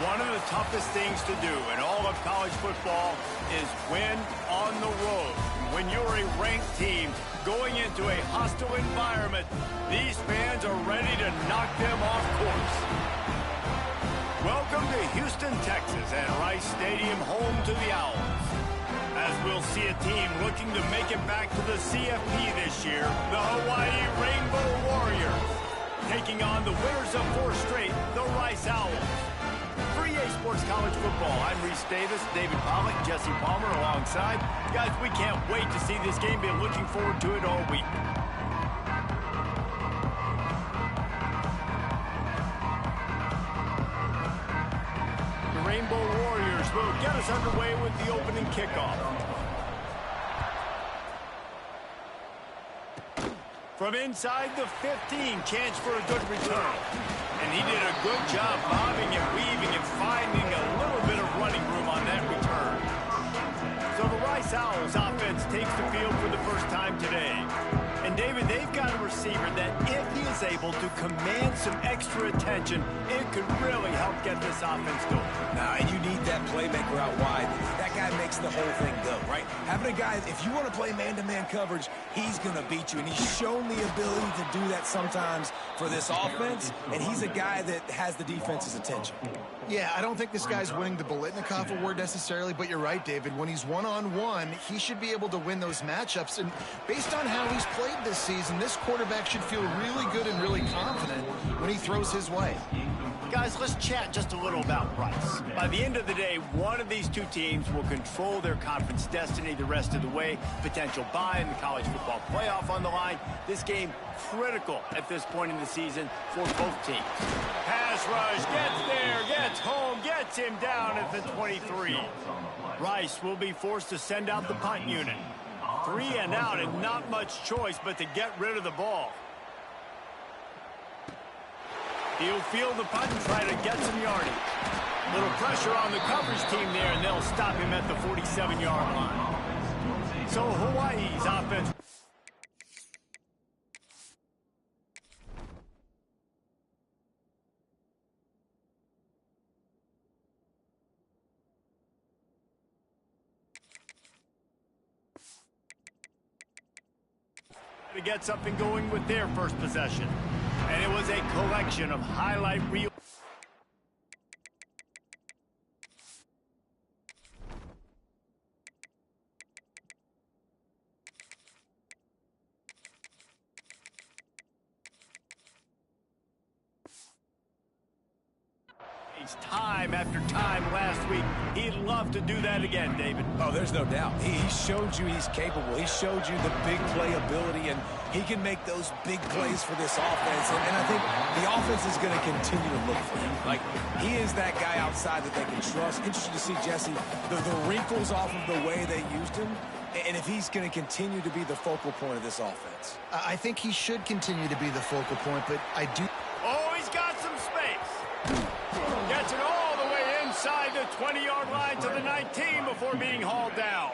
One of the toughest things to do in all of college football is win on the road. When you're a ranked team going into a hostile environment, these fans are ready to knock them off course. Welcome to Houston, Texas, and Rice Stadium, home to the Owls. As we'll see a team looking to make it back to the CFP this year, the Hawaii Rainbow Warriors, taking on the winners of 4 straight, the Rice Owls. For EA Sports College Football, I'm Reese Davis, David Pollack, Jesse Palmer alongside. Guys, we can't wait to see this game. Been looking forward to it all week. The Rainbow Warriors will get us underway with the opening kickoff. From inside the 15, chance for a good return. And he did a good job bobbing and weaving and finding a little bit of running room on that return. So the Rice Owls offense takes the field for the first time today. And David, they've got a receiver that if he is able to command some extra attention, it could really help get this offense going. Nah, and you need that playmaker out wide. That guy makes the whole thing go, right? Having a guy, if you want to play man-to-man coverage, he's going to beat you. And he's shown the ability to do that sometimes for this offense. And he's a guy that has the defense's attention. Yeah, I don't think this guy's winning the Biletnikoff award necessarily, but you're right, David. When he's one-on-one, he should be able to win those matchups. And based on how he's played this season, this quarterback should feel really good and really confident when he throws his way. Guys, let's chat just a little about Rice. By the end of the day, one of these two teams will control their conference destiny the rest of the way. Potential bye in the college football playoff on the line. This game critical at this point in the season for both teams. Pass rush, gets there, gets home, gets him down at the 23. Rice will be forced to send out the punt unit. 3 and out and not much choice but to get rid of the ball. He'll field the punt and try to get some yardage. Little pressure on the coverage team there, and they'll stop him at the 47-yard line. So Hawaii's offense. To get something going with their first possession. And it was a collection of highlight reels. Time after time last week. He'd love to do that again, David. Oh, there's no doubt. He showed you he's capable. He showed you the big play ability, and he can make those big plays for this offense. And I think the offense is going to continue to look for him. Like, he is that guy outside that they can trust. Interesting to see, Jesse, the wrinkles off of the way they used him. And if he's going to continue to be the focal point of this offense. I think he should continue to be the focal point, but I do... Oh, he's got some space. Gets it all the way inside the 20-yard line to the 19 before being hauled down.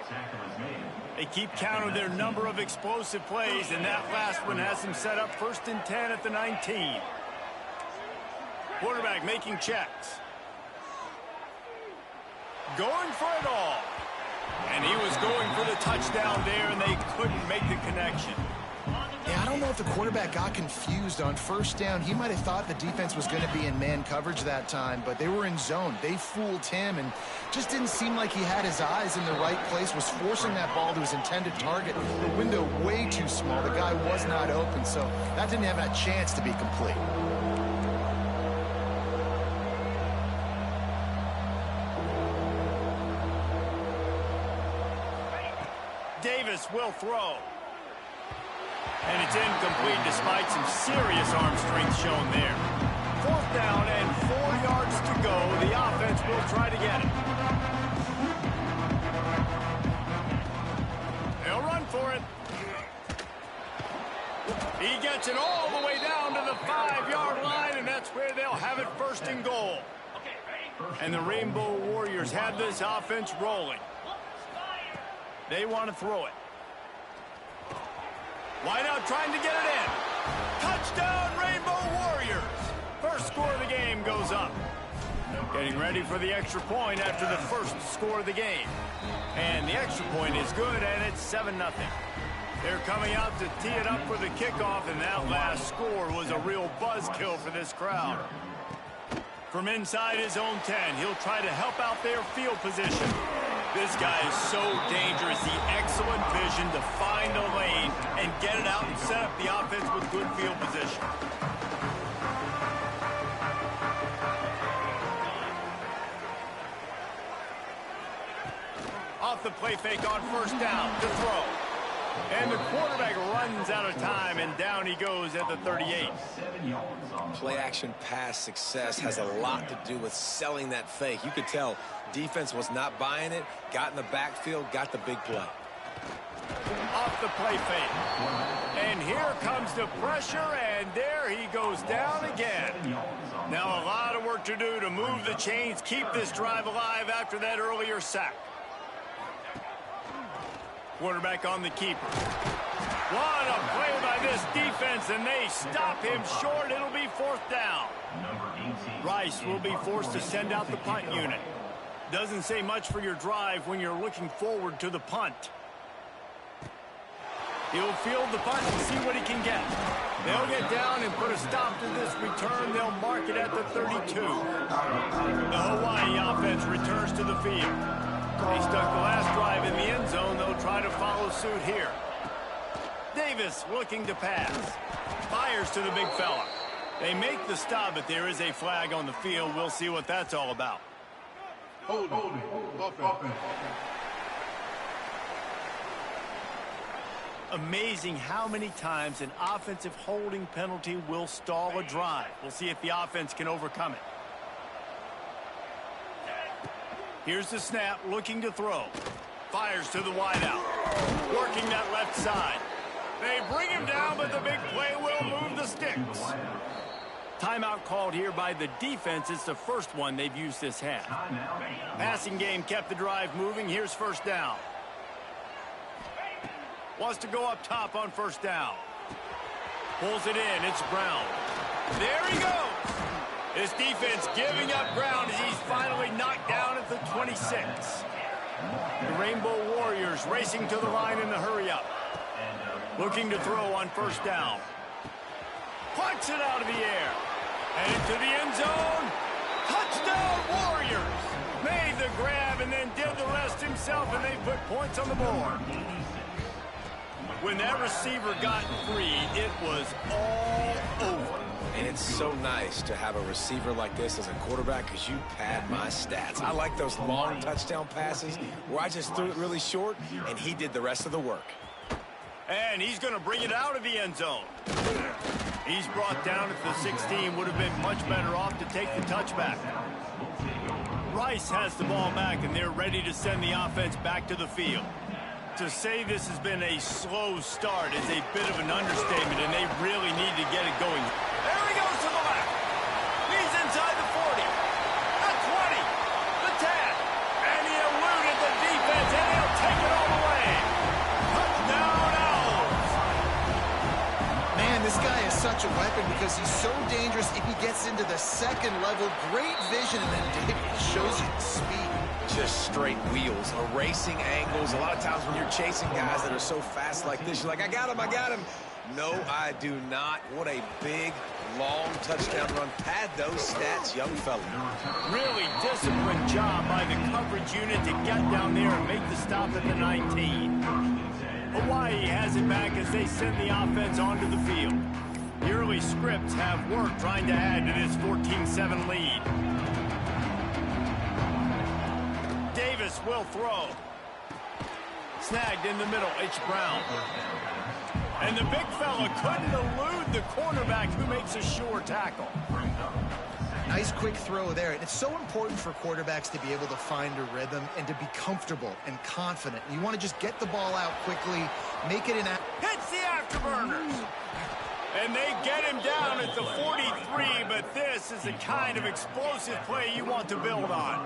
They keep count of their number of explosive plays, and that last one has them set up 1st and 10 at the 19. Quarterback making checks. Going for it all. And he was going for the touchdown there, and they couldn't make the connection. Yeah, I don't know if the quarterback got confused on 1st down. He might have thought the defense was going to be in man coverage that time, but they were in zone. They fooled him and just didn't seem like he had his eyes in the right place, was forcing that ball to his intended target. The window way too small. The guy was not open, so that didn't have a chance to be complete. Davis will throw. And it's incomplete despite some serious arm strength shown there. 4th down and 4 yards to go. The offense will try to get it. They'll run for it. He gets it all the way down to the 5-yard line, and that's where they'll have it 1st and goal. And the Rainbow Warriors have this offense rolling. They want to throw it. Wideout trying to get it in. Touchdown, Rainbow Warriors. First score of the game goes up. Getting ready for the extra point after the first score of the game. And the extra point is good, and it's 7-0. They're coming out to tee it up for the kickoff, and that last score was a real buzzkill for this crowd. From inside his own 10, he'll try to help out their field position. This guy is so dangerous. The excellent vision to find a lane and get it out and set up the offense with good field position. Off the play fake on first down to throw. And the quarterback runs out of time, and down he goes at the 38. Play-action pass success has a lot to do with selling that fake. You could tell defense was not buying it, got in the backfield, got the big play. Off the play fake. And here comes the pressure, and there he goes down again. Now a lot of work to do to move the chains, keep this drive alive after that earlier sack. Quarterback on the keeper. What a play by this defense, and they stop him short. It'll be fourth down. Rice will be forced to send out the punt unit. Doesn't say much for your drive when you're looking forward to the punt. He'll field the punt and see what he can get. They'll get down and put a stop to this return. They'll mark it at the 32. The Hawaii offense returns to the field. They stuck the last drive in the end zone. They'll try to follow suit here. Davis looking to pass. Fires to the big fella. They make the stop, but there is a flag on the field. We'll see what that's all about. Hold it. Amazing how many times an offensive holding penalty will stall a drive. We'll see if the offense can overcome it. Here's the snap, looking to throw. Fires to the wideout. Working that left side. They bring him down, but the big play will move the sticks. Timeout called here by the defense. It's the first one they've used this half. Passing game kept the drive moving. Here's first down. Wants to go up top on first down. Pulls it in. It's Brown. There he goes. His defense giving up ground as he's finally knocked down at the 26. The Rainbow Warriors racing to the line in the hurry-up. Looking to throw on first down. Punts it out of the air. And into the end zone. Touchdown Warriors. Made the grab and then did the rest himself, and they put points on the board. When that receiver got free, it was all over. And it's so nice to have a receiver like this as a quarterback because you pad my stats. I like those long touchdown passes where I just threw it really short, and he did the rest of the work. And he's going to bring it out of the end zone. He's brought down at the 16. Would have been much better off to take the touchback. Rice has the ball back, and they're ready to send the offense back to the field. To say this has been a slow start is a bit of an understatement, and they really need to get it going. There he goes to the left. He's inside the 40, the 20, the 10, and he eluded the defense, and he'll take it all the way. Touchdown Owls. Man, this guy is such a weapon because he's so dangerous if he gets into the second level. Great vision, and then David shows you the speed. Just straight wheels, erasing angles. A lot of times when you're chasing guys that are so fast like this, you're like, I got him. No, I do not. What a big, long touchdown run. Pad those stats, young fella. Really disciplined job by the coverage unit to get down there and make the stop at the 19. Hawaii has it back as they send the offense onto the field. The early scripts have worked trying to add to this 14-7 lead. Davis will throw. Snagged in the middle. It's Brown. And the big fella couldn't elude the cornerback who makes a sure tackle. Nice quick throw there. And it's so important for quarterbacks to be able to find a rhythm and to be comfortable and confident. You want to just get the ball out quickly, make it an... Hits the afterburners. And they get him down at the 43, but this is the kind of explosive play you want to build on.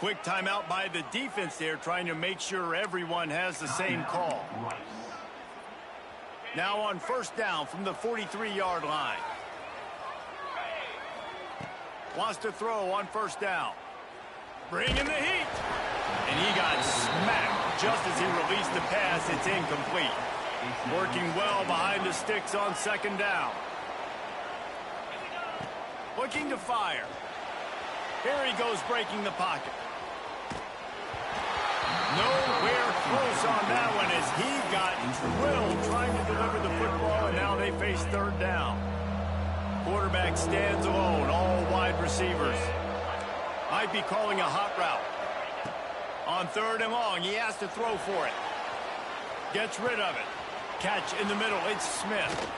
Quick timeout by the defense there, trying to make sure everyone has the same call. Now on first down from the 43-yard line. Wants to throw on first down. Bringing the heat. And he got smacked just as he released the pass. It's incomplete. Working well behind the sticks on second down. Looking to fire. Here he goes breaking the pocket. Nowhere close on that one as he got drilled trying to deliver the football, and now they face third down. Quarterback stands alone, all wide receivers. Might be calling a hot route. On third and long, he has to throw for it. Gets rid of it. Catch in the middle, it's Smith.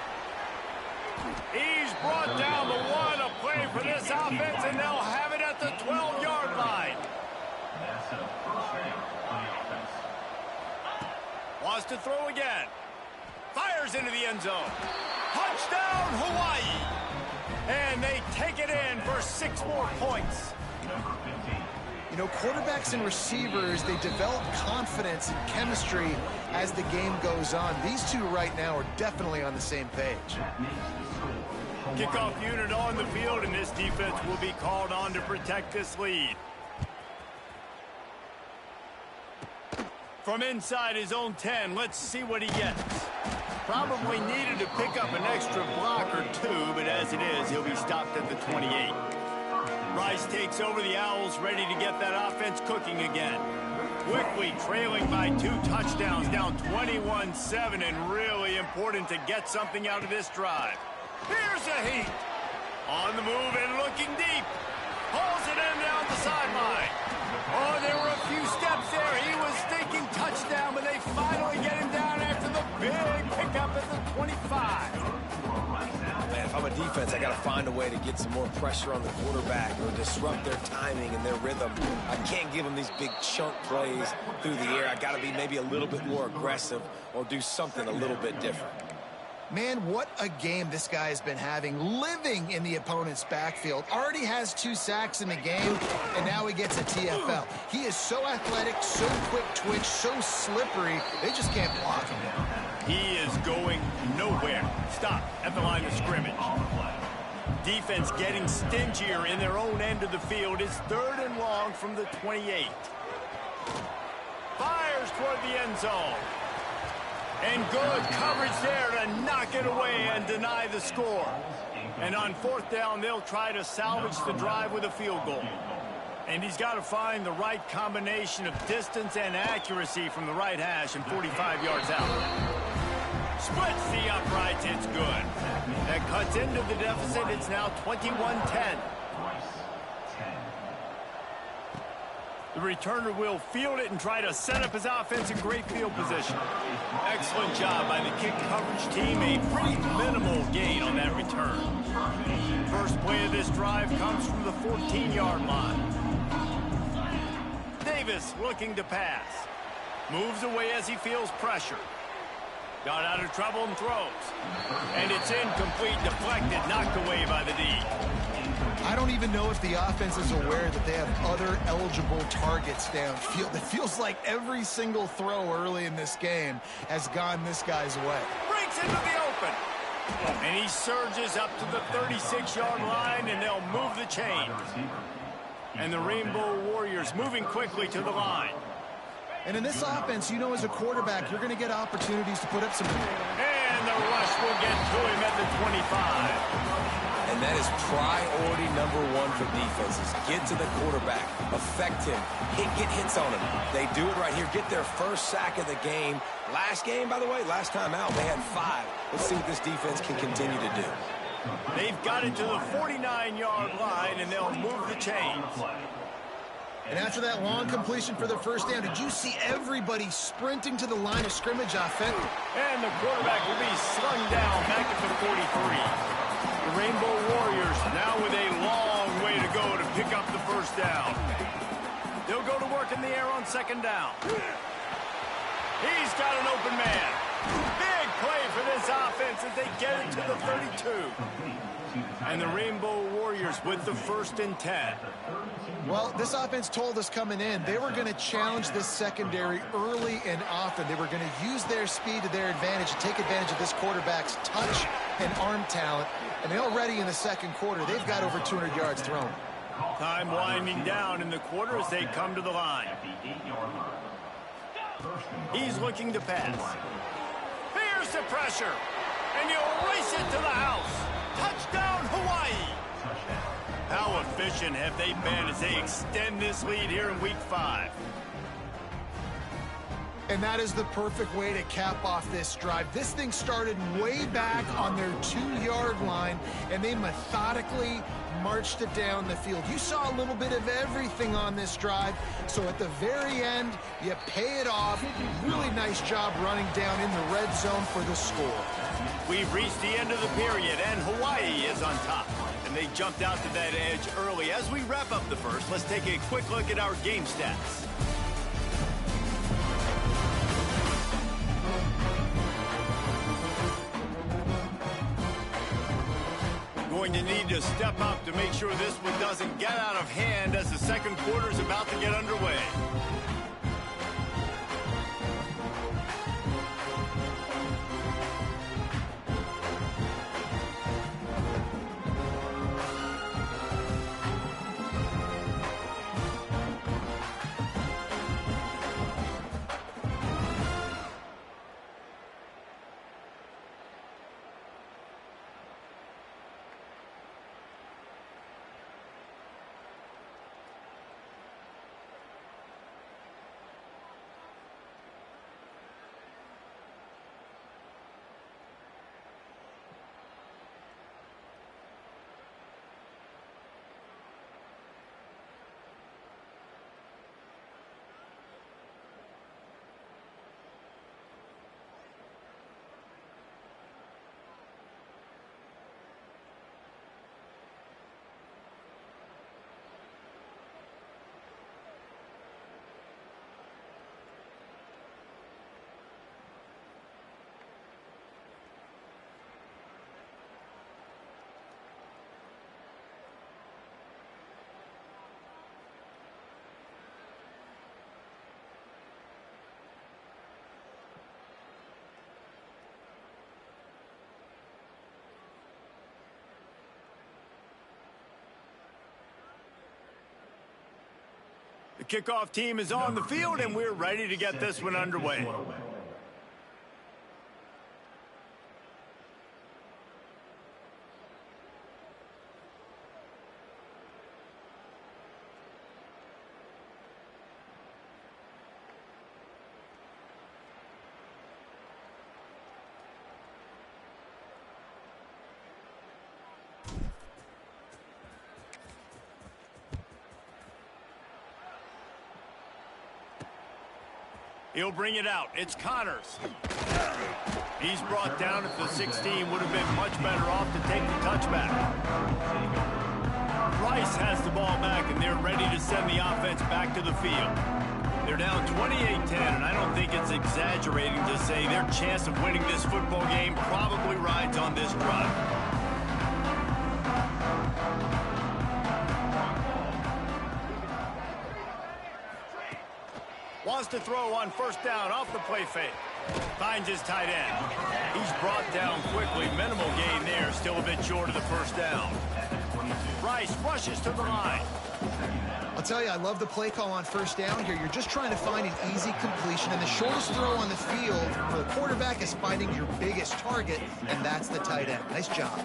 He's brought down the one, a play for this offense, and they'll have it at the 12-yard line. Wants to throw again. Fires into the end zone. Touchdown, Hawaii. And they take it in for 6 more points. You know, quarterbacks and receivers, they develop confidence and chemistry as the game goes on. These two right now are definitely on the same page. Kickoff unit on the field, and this defense will be called on to protect this lead. From inside his own 10, let's see what he gets. Probably needed to pick up an extra block or two, but as it is, he'll be stopped at the 28. Rice takes over the Owls, ready to get that offense cooking again. Quickly trailing by 2 touchdowns, down 21-7, and really important to get something out of this drive. Here's a heat. On the move and looking deep. Pulls it in down the sideline. Oh, there were a few steps there. He was thinking touchdown, but they finally get him down after the big pickup at the 25. Man, if I'm a defense, I got to find a way to get some more pressure on the quarterback or disrupt their timing and their rhythm. I can't give them these big chunk plays through the air. I got to be maybe a little bit more aggressive or do something a little bit different. Man, what a game this guy has been having, living in the opponent's backfield. Already has 2 sacks in the game, and now he gets a TFL. He is so athletic, so quick twitch, so slippery, they just can't block him. He is going nowhere. Stop at the line of scrimmage. Defense getting stingier in their own end of the field. It's third and long from the 28. Fires toward the end zone. And good coverage there to knock it away and deny the score. And on fourth down, they'll try to salvage the drive with a field goal. And he's got to find the right combination of distance and accuracy from the right hash and 45 yards out. Splits the uprights, it's good. That cuts into the deficit, it's now 21-10. The returner will field it and try to set up his offense in great field position. Excellent job by the kick coverage team. A pretty minimal gain on that return. First play of this drive comes from the 14-yard line. Davis looking to pass. Moves away as he feels pressure. Got out of trouble and throws. And it's incomplete, deflected, knocked away by the D. I don't even know if the offense is aware that they have other eligible targets downfield. It feels like every single throw early in this game has gone this guy's way. Breaks into the open. And he surges up to the 36-yard line, and they'll move the chains. And the Rainbow Warriors moving quickly to the line. And in this offense, you know, as a quarterback, you're going to get opportunities to put up some... And the rush will get to him at the 25. And that is priority number 1 for defenses. Get to the quarterback, affect him, get hits on him. They do it right here. Get their first sack of the game. Last game, by the way, last time out, they had 5. Let's see what this defense can continue to do. They've got it to the 49-yard line, and they'll move the chains. And after that long completion for the first down, did you see everybody sprinting to the line of scrimmage offense? And the quarterback will be slung down back at the 43. The Rainbow Warriors now with a long way to go to pick up the first down. They'll go to work in the air on second down. He's got an open man. Big play for this offense as they get it to the 32. And the Rainbow Warriors with the 1st and 10. Well, this offense told us coming in they were going to challenge this secondary early and often. They were going to use their speed to their advantage and take advantage of this quarterback's touch and arm talent. And they already in the second quarter, they've got over 200 yards thrown. Time winding down in the quarter as they come to the line. He's looking to pass. Here's the pressure. And you'll race it to the house. Touchdown, Hawaii. How efficient have they been as they extend this lead here in Week 5? And that is the perfect way to cap off this drive. This thing started way back on their 2-yard line, and they methodically marched it down the field. You saw a little bit of everything on this drive, so at the very end, you pay it off. Really nice job running down in the red zone for the score. We've reached the end of the period, and Hawaii is on top. And they jumped out to that edge early. As we wrap up the first, let's take a quick look at our game stats. Going to need to step up to make sure this one doesn't get out of hand as the second quarter is about to get underway. The kickoff team is on the field, and we're ready to get this one underway. He'll bring it out. It's Connors. He's brought down at the 16. Would have been much better off to take the touchback. Rice has the ball back, and they're ready to send the offense back to the field. They're down 28-10, and I don't think it's exaggerating to say their chance of winning this football game probably rides on this drive. Wants to throw on first down off the play fake. Finds his tight end. He's brought down quickly. Minimal gain there. Still a bit short of the first down. Rice rushes to the line. I'll tell you, I love the play call on first down here. You're just trying to find an easy completion, and the shortest throw on the field for the quarterback is finding your biggest target, and that's the tight end. Nice job.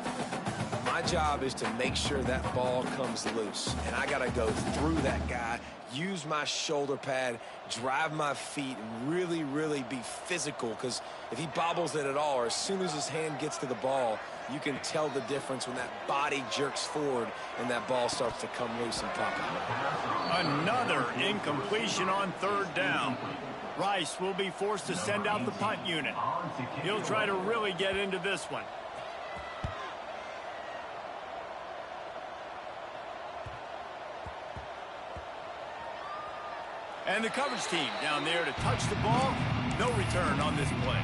My job is to make sure that ball comes loose, and I got to go through that guy, use my shoulder pad, drive my feet, and really, really be physical, because if he bobbles it at all, or as soon as his hand gets to the ball, you can tell the difference when that body jerks forward and that ball starts to come loose and pop out. Another incompletion on third down. Rice will be forced to send out the punt unit. He'll try to really get into this one. And the coverage team down there to touch the ball. No return on this play.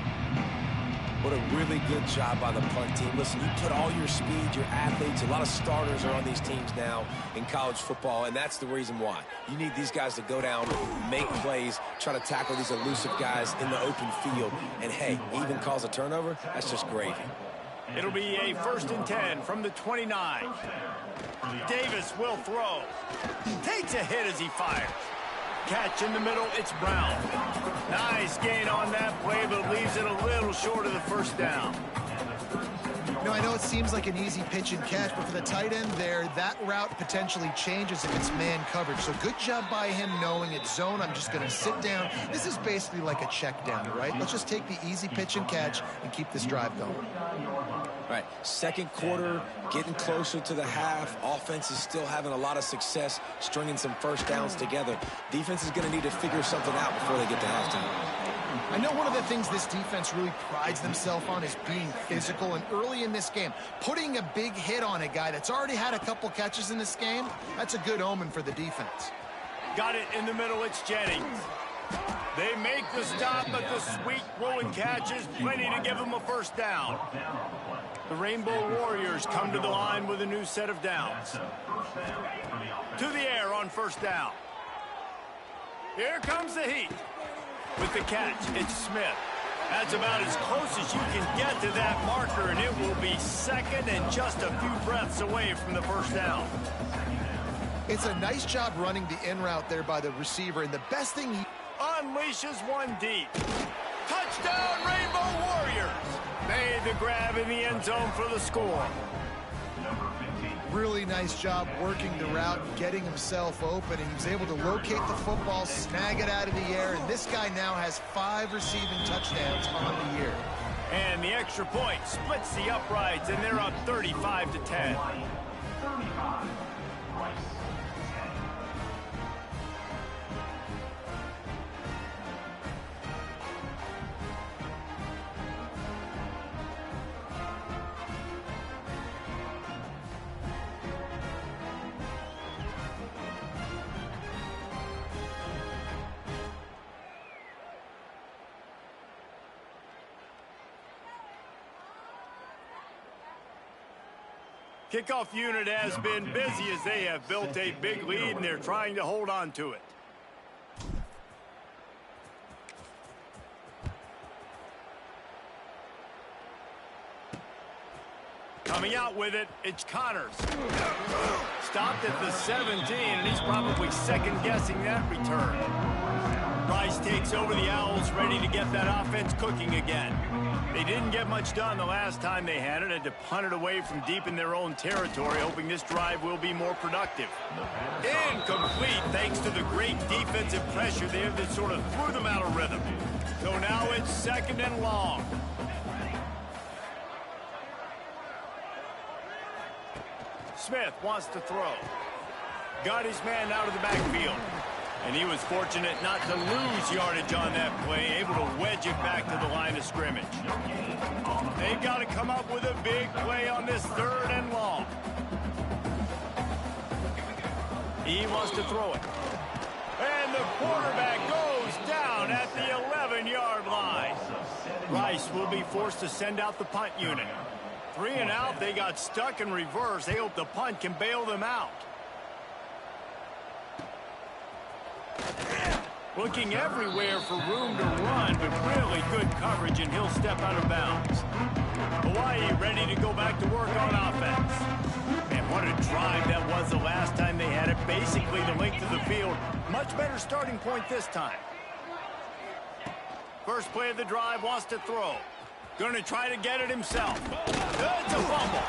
What a really good job by the punt team. Listen, you put all your speed, your athletes, a lot of starters are on these teams now in college football, and that's the reason why. You need these guys to go down, make plays, try to tackle these elusive guys in the open field. And, hey, even cause a turnover, that's just gravy. It'll be a 1st and 10 from the 29. Davis will throw. Takes a hit as he fires. Catch in the middle, it's Brown. Nice gain on that play, but leaves it a little short of the 1st down. You know, I know it seems like an easy pitch and catch, but for the tight end there, that route potentially changes if it's man coverage. So good job by him knowing it's zone. I'm just going to sit down. This is basically like a check down, right? Let's just take the easy pitch and catch and keep this drive going. Right, second quarter, getting closer to the half. Offense is still having a lot of success stringing some 1st downs together. Defense is going to need to figure something out before they get to halftime. I know one of the things this defense really prides themselves on is being physical, and early in this game, putting a big hit on a guy that's already had a couple catches in this game, that's a good omen for the defense. Got it in the middle, it's Jennings. They make the stop, but the sweet rolling catch is plenty to give them a 1st down. The Rainbow Warriors come to the line with a new set of downs. To the air on 1st down. Here comes the heat. With the catch, it's Smith. That's about as close as you can get to that marker, and it will be 2nd and just a few breaths away from the 1st down. It's a nice job running the in route there by the receiver, and the best thing he unleashes one deep. Touchdown, Rainbow Warriors! Made the grab in the end zone for the score. Really nice job working the route, getting himself open, and he was able to locate the football, snag it out of the air, and this guy now has 5 receiving touchdowns on the year. And the extra point splits the uprights, and they're up 35-10. Kickoff unit has been busy as they have built a big lead, and they're trying to hold on to it. Coming out with it, it's Connors. Stopped at the 17, and he's probably second-guessing that return. Rice takes over the Owls, ready to get that offense cooking again. They didn't get much done the last time they had it, had to punt it away from deep in their own territory, hoping this drive will be more productive. Incomplete, thanks to the great defensive pressure there that sort of threw them out of rhythm. So now it's 2nd and long. Smith wants to throw. Got his man out of the backfield. And he was fortunate not to lose yardage on that play, able to wedge it back to the line of scrimmage. They've got to come up with a big play on this 3rd and long. He wants to throw it. And the quarterback goes down at the 11-yard line. Rice will be forced to send out the punt unit. 3 and out, they got stuck in reverse. They hope the punt can bail them out. Looking everywhere for room to run, but really good coverage, and he'll step out of bounds. Hawaii ready to go back to work on offense. And what a drive that was the last time they had it. Basically the length of the field. Much better starting point this time. First play of the drive, wants to throw. Going to try to get it himself. It's a fumble.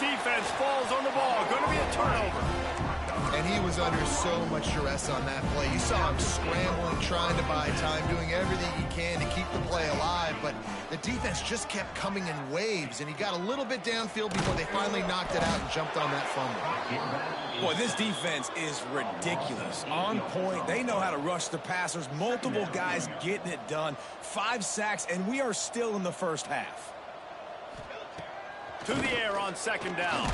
Defense falls on the ball. Going to be a turnover. And he was under so much duress on that play. You saw him scrambling, trying to buy time, doing everything he can to keep the play alive. But the defense just kept coming in waves, and he got a little bit downfield before they finally knocked it out and jumped on that fumble. Boy, this defense is ridiculous. On point. They know how to rush the passers. Multiple guys getting it done. 5 sacks, and we are still in the first half. To the air on 2nd down.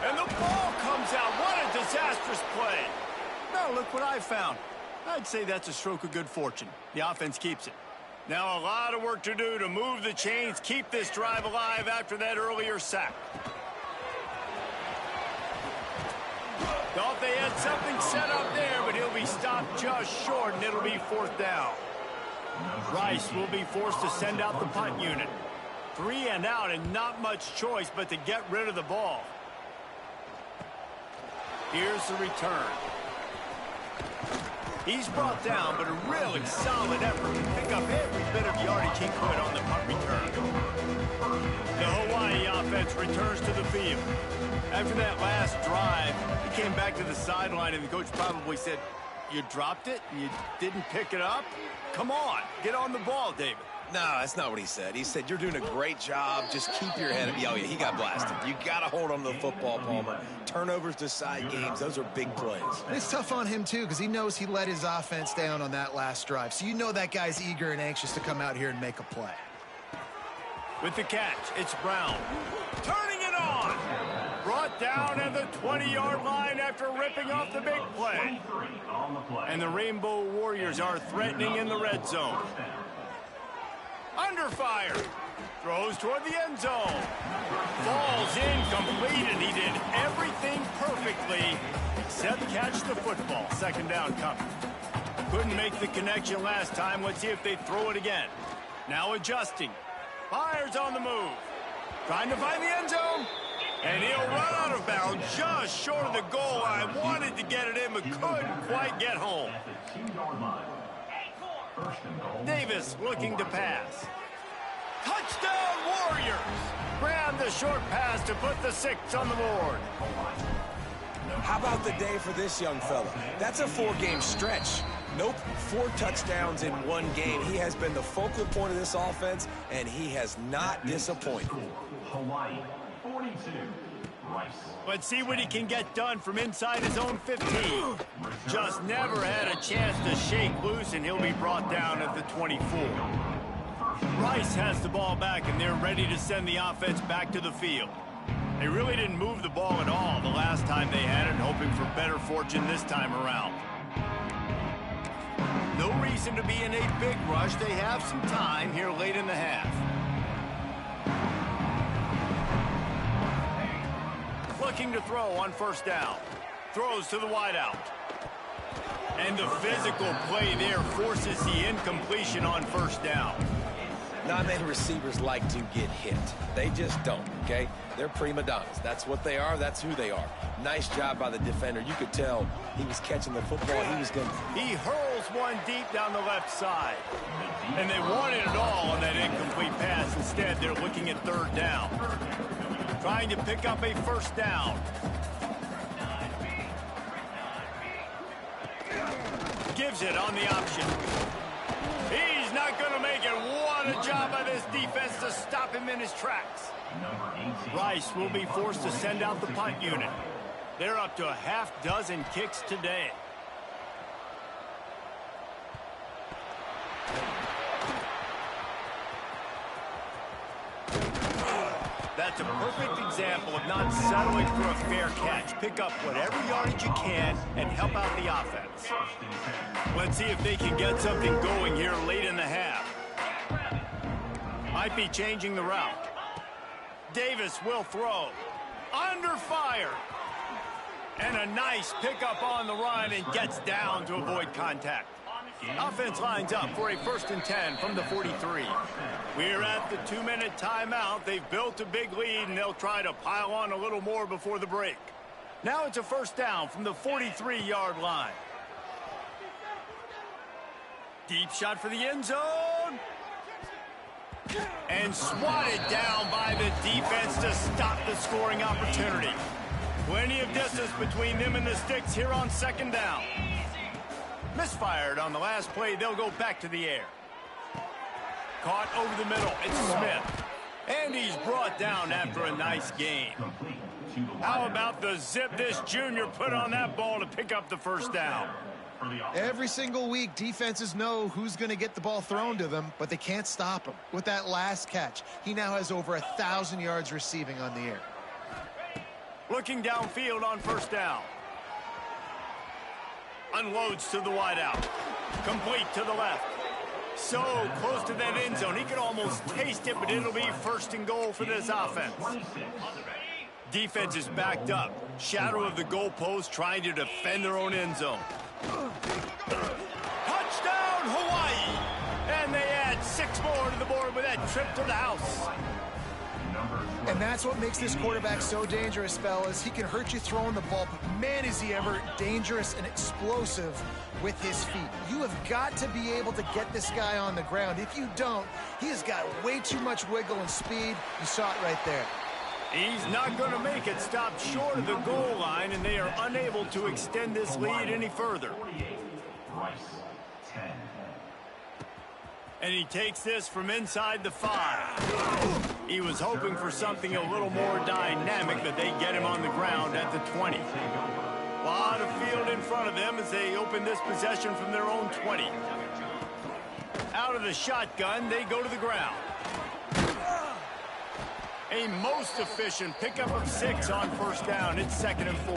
And the ball comes out. What a disastrous play. Now look what I found. I'd say that's a stroke of good fortune. The offense keeps it. Now a lot of work to do to move the chains, keep this drive alive after that earlier sack. Thought they had something set up there, but he'll be stopped just short, and it'll be 4th down. Rice will be forced to send out the punt unit. 3 and out and not much choice but to get rid of the ball. Here's the return. He's brought down, but a really solid effort to pick up every bit of yardage he could on the punt return. The Hawaii offense returns to the field. After that last drive, he came back to the sideline, and the coach probably said, "You dropped it and you didn't pick it up? Come on, get on the ball, David." No, that's not what he said. He said, "You're doing a great job. Just keep your head up." Oh, yeah, he got blasted. You got to hold on to the football, Palmer. Turnovers decide games. Those are big plays. And it's tough on him, too, because he knows he let his offense down on that last drive. So you know that guy's eager and anxious to come out here and make a play. With the catch, it's Brown. Turning it on. Brought down at the 20-yard line after ripping off the big play. And the Rainbow Warriors are threatening in the red zone. Under fire. Throws toward the end zone. Falls incomplete, and he did everything perfectly except catch the football. Second down coming. Couldn't make the connection last time. Let's see if they throw it again. Now adjusting. Fires on the move. Trying to find the end zone. And he'll run out of bounds just short of the goal line. Wanted to get it in, but couldn't quite get home. Davis looking to pass. Touchdown Warriors! Grab the short pass to put the 6 on the board. How about the day for this young fella? That's a 4-game stretch. Nope, 4 touchdowns in 1 game. He has been the focal point of this offense, and he has not disappointed. Hawaii, 42. Rice. Let's see what he can get done from inside his own 15. Just never had a chance to shake loose, and he'll be brought down at the 24. Rice has the ball back, and they're ready to send the offense back to the field. They really didn't move the ball at all the last time they had it, hoping for better fortune this time around. No reason to be in a big rush. They have some time here late in the half. Looking to throw on first down. Throws to the wideout. And the physical play there forces the incompletion on first down. Not many receivers like to get hit. They just don't, okay? They're prima donnas. That's what they are. That's who they are. Nice job by the defender. You could tell he was catching the football. He was going to... He hurls one deep down the left side. And they wanted it all on that incomplete pass. Instead, they're looking at third down. Trying to pick up a first down. Gives it on the option. He's not going to make it. What a job by this defense to stop him in his tracks. Rice will be forced to send out the punt unit. They're up to a half-dozen kicks today. That's a perfect example of not settling for a fair catch. Pick up whatever yardage you can and help out the offense. Let's see if they can get something going here late in the half. Might be changing the route. Davis will throw. Under fire. And a nice pickup on the run and gets down to avoid contact. Offense lines up for a 1st and 10 from the 43. We're at the 2-minute timeout. They've built a big lead, and they'll try to pile on a little more before the break. Now it's a first down from the 43-yard line. Deep shot for the end zone. And swatted down by the defense to stop the scoring opportunity. Plenty of distance between them and the sticks here on second down. Misfired on the last play. They'll go back to the air. Caught over the middle. It's Smith. And he's brought down after a nice gain. How about the zip this junior put on that ball to pick up the first down? Every single week, defenses know who's going to get the ball thrown to them, but they can't stop him. With that last catch, he now has over 1,000 yards receiving on the air. Looking downfield on first down. Unloads to the wideout. Complete to the left. So close to that end zone. He could almost taste it, but it'll be 1st and goal for this offense. Defense is backed up. Shadow of the goalpost trying to defend their own end zone. Touchdown, Hawaii! And they add 6 more to the board with that trip to the house. And that's what makes this quarterback so dangerous, fellas. He can hurt you throwing the ball, but man, is he ever dangerous and explosive with his feet. You have got to be able to get this guy on the ground. If you don't, he has got way too much wiggle and speed. You saw it right there. He's not going to make it. Stopped short of the goal line, and they are unable to extend this lead any further. 48, Rice, 10. And he takes this from inside the 5. He was hoping for something a little more dynamic, but they get him on the ground at the 20. A lot of field in front of them as they open this possession from their own 20. Out of the shotgun, they go to the ground. A most efficient pickup of 6 on first down. It's 2nd and 4.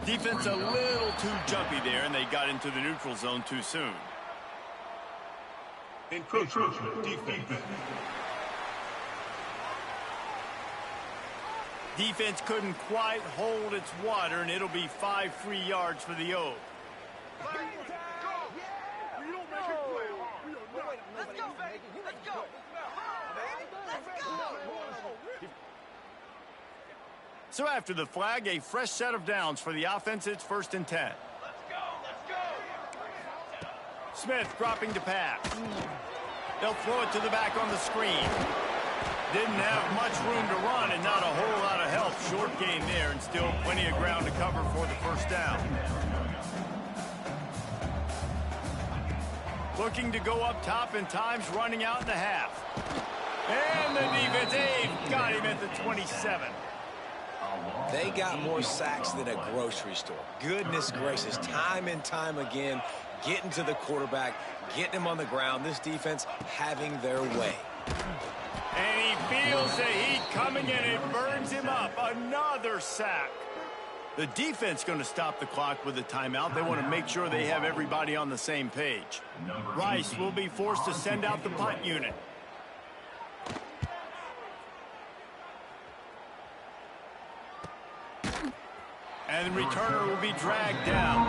Defense a little too jumpy there, and they got into the neutral zone too soon. Encroachment defense. Defense couldn't quite hold its water, and it'll be 5 free yards for the O's. So after the flag, a fresh set of downs for the offense. It's 1st and 10. Smith dropping to pass. They'll throw it to the back on the screen. Didn't have much room to run and not a whole lot of help. Short gain there and still plenty of ground to cover for the first down. Looking to go up top and time's running out in the half. And the defense, they've got him at the 27. They got more sacks than a grocery store. Goodness gracious, time and time again, getting to the quarterback, getting him on the ground. This defense having their way. And he feels the heat coming in. It burns him up. Another sack. The defense going to stop the clock with a timeout. They want to make sure they have everybody on the same page. Rice will be forced to send out the punt unit. And the returner will be dragged down.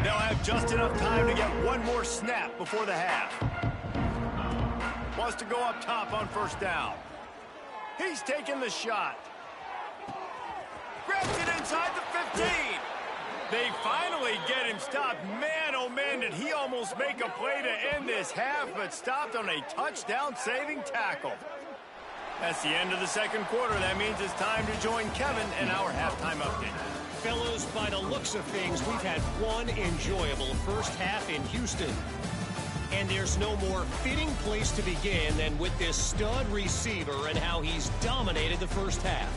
They'll have just enough time to get one more snap before the half. Wants to go up top on first down. He's taking the shot. Grabs it inside the 15. They finally get him stopped. Man, oh man, did he almost make a play to end this half, but stopped on a touchdown-saving tackle. That's the end of the second quarter. That means it's time to join Kevin in our halftime update. Fellas, by the looks of things, we've had one enjoyable first half in Houston. And there's no more fitting place to begin than with this stud receiver and how he's dominated the first half.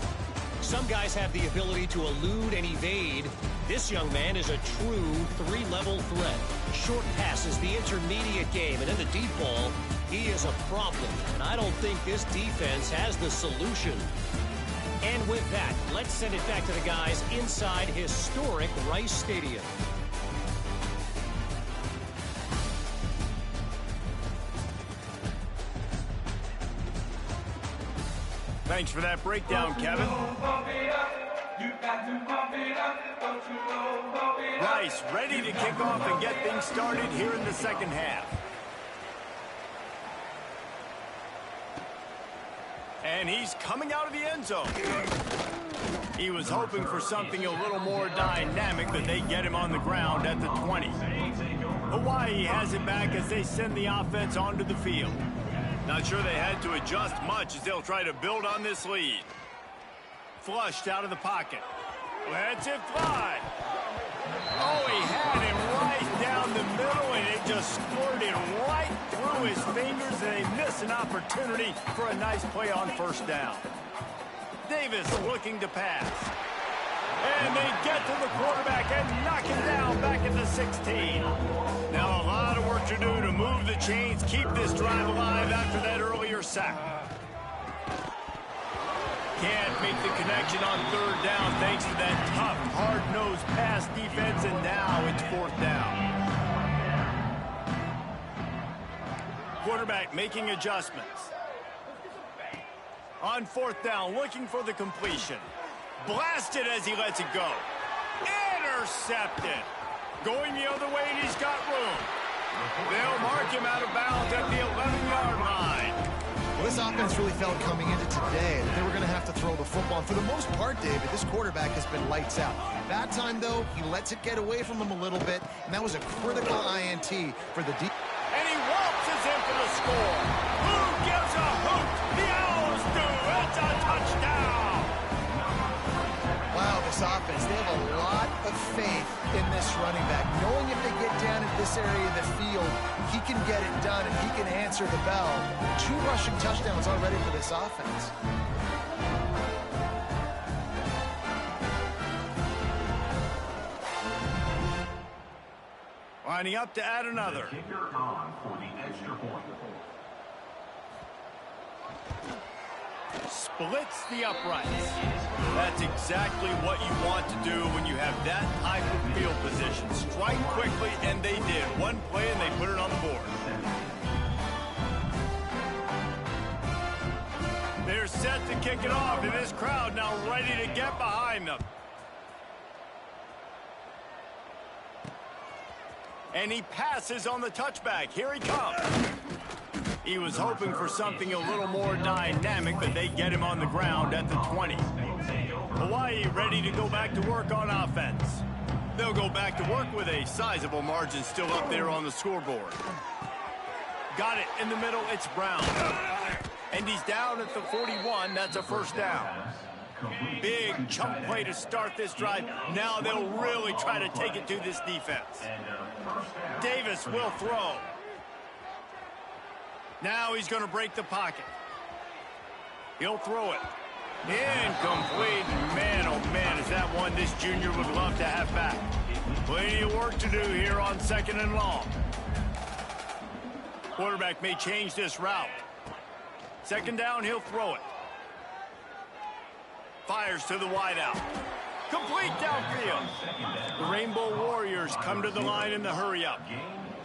Some guys have the ability to elude and evade. This young man is a true 3-level threat. Short passes, the intermediate game, and in the deep ball, he is a problem. And I don't think this defense has the solution. And with that, let's send it back to the guys inside historic Rice Stadium. Thanks for that breakdown, Kevin. Rice ready to kick off and get things started here in the second half. And he's coming out of the end zone. He was hoping for something a little more dynamic, but they get him on the ground at the 20. Hawaii has it back as they send the offense onto the field. Not sure they had to adjust much as they'll try to build on this lead. Flushed out of the pocket. Lets it fly. Oh, he had him right down the middle, and it just squirted right through his fingers, and they miss an opportunity for a nice play on first down. Davis looking to pass. And they get to the quarterback and knock him down back at the 16. Now a lot of work to do to move the chains, keep this drive alive after that earlier sack. Can't make the connection on third down thanks to that tough, hard-nosed pass defense, and now it's fourth down. Quarterback making adjustments. On fourth down, looking for the completion. Blasted as he lets it go. Intercepted. Going the other way, and he's got room. They'll mark him out of bounds at the 11-yard line. Well, this offense really felt coming into today that they were going to have to throw the football. And for the most part, David, this quarterback has been lights out. That time, though, he lets it get away from him a little bit, and that was a critical INT for the defense. And he waltzes in for the score. Who gives a hoot? The Owls do. It's a touchdown. Wow, this offense, they have a lot of faith in this running back. Knowing if they get down in this area of the field, he can get it done and he can answer the bell. 2 rushing touchdowns already for this offense. Lining up to add another. Kicker on for the extra point. Splits the uprights. That's exactly what you want to do when you have that type of field position. Strike quickly, and they did. One play, and they put it on the board. They're set to kick it off, and this crowd now ready to get behind them. And he passes on the touchback. Here he comes. He was hoping for something a little more dynamic, but they get him on the ground at the 20. Hawaii ready to go back to work on offense. They'll go back to work with a sizable margin still up there on the scoreboard. Got it in the middle. It's Brown. And he's down at the 41. That's a first down. Big chunk play to start this drive. Now they'll really try to take it to this defense. Davis will throw. Now he's going to break the pocket. He'll throw it. Incomplete. Man, oh man, is that one this junior would love to have back. Plenty of work to do here on 2nd and long. Quarterback may change this route. 2nd down, he'll throw it. Fires to the wideout. Complete downfield. The Rainbow Warriors come to the line in the hurry-up.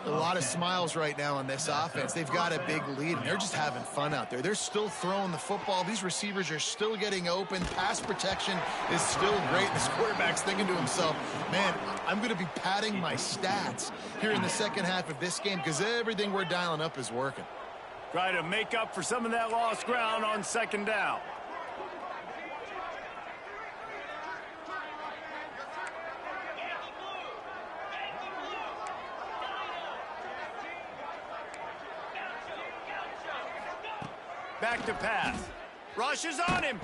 A lot of smiles right now on this offense. They've got a big lead, and they're just having fun out there. They're still throwing the football. These receivers are still getting open. Pass protection is still great. This quarterback's thinking to himself, man, I'm going to be padding my stats here in the second half of this game because everything we're dialing up is working. Try to make up for some of that lost ground on 2nd down. Back to pass. Rushes on him.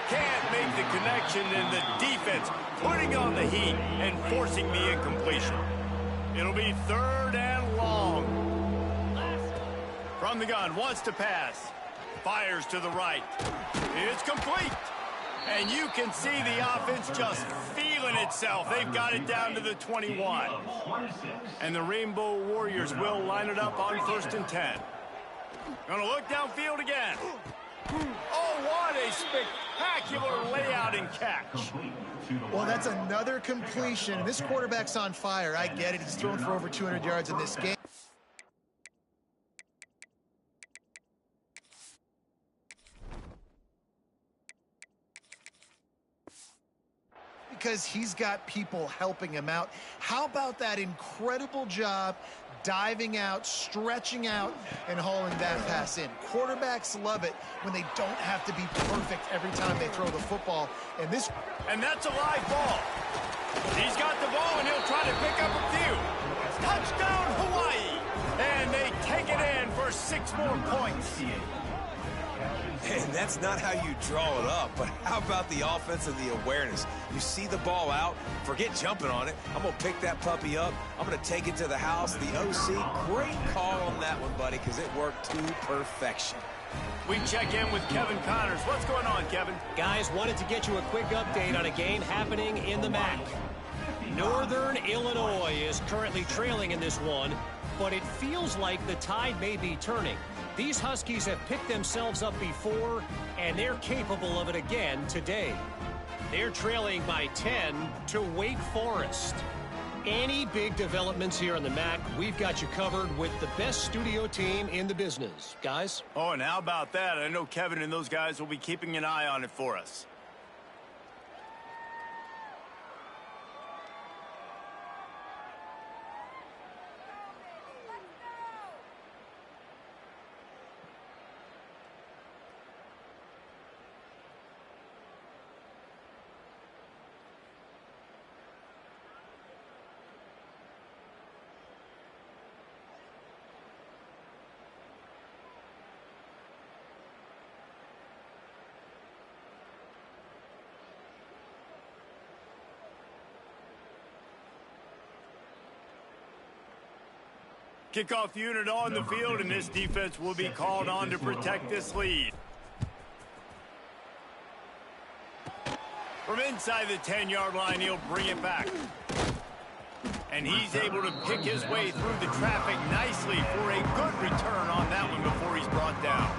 Can't make the connection, and the defense putting on the heat and forcing the incompletion. It'll be 3rd and long. From the gun, wants to pass. Fires to the right. It's complete. And you can see the offense just feeling itself. They've got it down to the 21. And the Rainbow Warriors will line it up on 1st and 10. Gonna look downfield again. Oh, what a spectacular layout and catch. Well, that's another completion. This quarterback's on fire. I get it. He's thrown for over 200 yards in this game. Because he's got people helping him out. How about that incredible job diving out, stretching out, and hauling that pass in? Quarterbacks love it when they don't have to be perfect every time they throw the football. And that's a live ball. He's got the ball, and he'll try to pick up a few. Touchdown, Hawaii! And they take it in for 6 more points. And that's not how you draw it up, but how about the offense and the awareness? You see the ball out, forget jumping on it. I'm going to pick that puppy up. I'm going to take it to the house. The OC, great call on that one, buddy, because it worked to perfection. We check in with Kevin Connors. What's going on, Kevin? Guys, wanted to get you a quick update on a game happening in the MAC. Northern Illinois is currently trailing in this one, but it feels like the tide may be turning. These Huskies have picked themselves up before, and they're capable of it again today. They're trailing by 10 to Wake Forest. Any big developments here in the MAC, we've got you covered with the best studio team in the business. Guys? Oh, and how about that? I know Kevin and those guys will be keeping an eye on it for us. Kickoff unit on the field, and this defense will be called on to protect this lead. From inside the 10-yard line, he'll bring it back. And he's able to pick his way through the traffic nicely for a good return on that one before he's brought down.